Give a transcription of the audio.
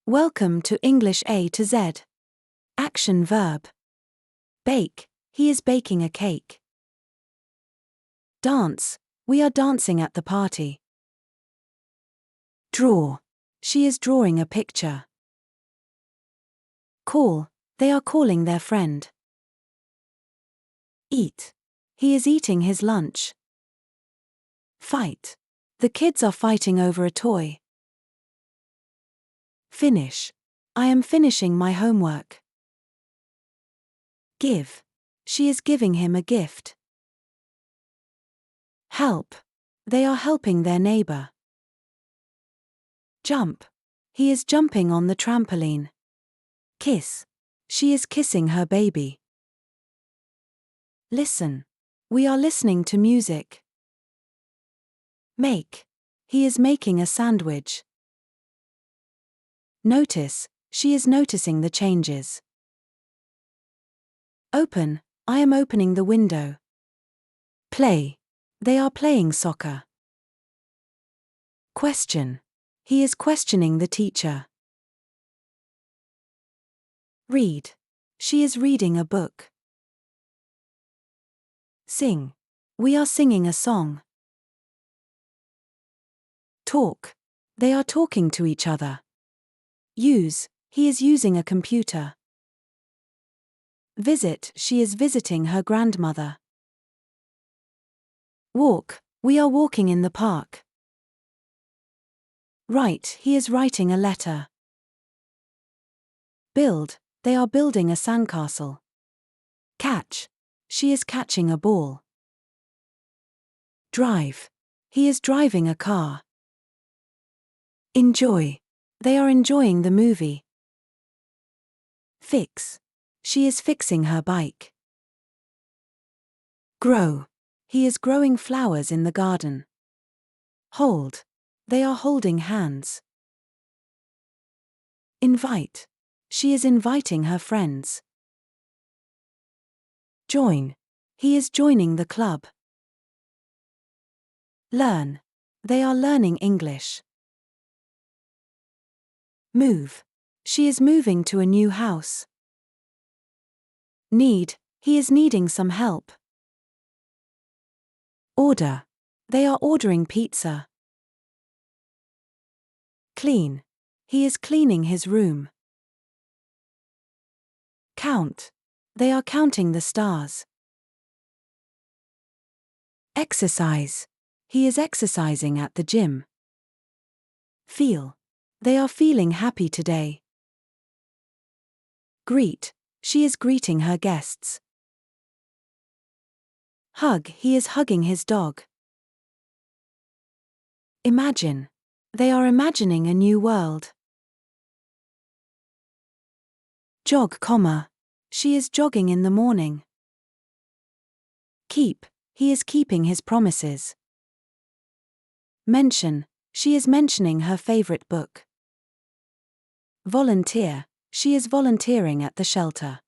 Welcome to English A to Z. Action verb. Bake, he is baking a cake. Dance, we are dancing at the party. Draw, she is drawing a picture. Call, they are calling their friend. Eat, he is eating his lunch. Fight, the kids are fighting over a toy. Finish, I am finishing my homework. Give, she is giving him a gift. Help, they are helping their neighbor. Jump, he is jumping on the trampoline. Kiss, she is kissing her baby. Listen, we are listening to music. Make, he is making a sandwich. Notice, she is noticing the changes. Open, I am opening the window. Play, they are playing soccer. Question, he is questioning the teacher. Read, she is reading a book. Sing, we are singing a song. Talk, they are talking to each other. Use, he is using a computer. Visit, she is visiting her grandmother. Walk, we are walking in the park. Write, he is writing a letter. Build, they are building a sandcastle. Catch, she is catching a ball. Drive, he is driving a car. Enjoy, they are enjoying the movie. Fix, she is fixing her bike. Grow, he is growing flowers in the garden. Hold, they are holding hands. Invite, she is inviting her friends. Join, he is joining the club. Learn, they are learning English. Move, she is moving to a new house. Need, he is needing some help. Order, they are ordering pizza. Clean, he is cleaning his room. Count, they are counting the stars. Exercise, he is exercising at the gym. Feel, they are feeling happy today. Greet, she is greeting her guests. Hug, he is hugging his dog. Imagine, they are imagining a new world. Jog, she is jogging in the morning. Keep, he is keeping his promises. Mention, she is mentioning her favorite book. Volunteer, she is volunteering at the shelter.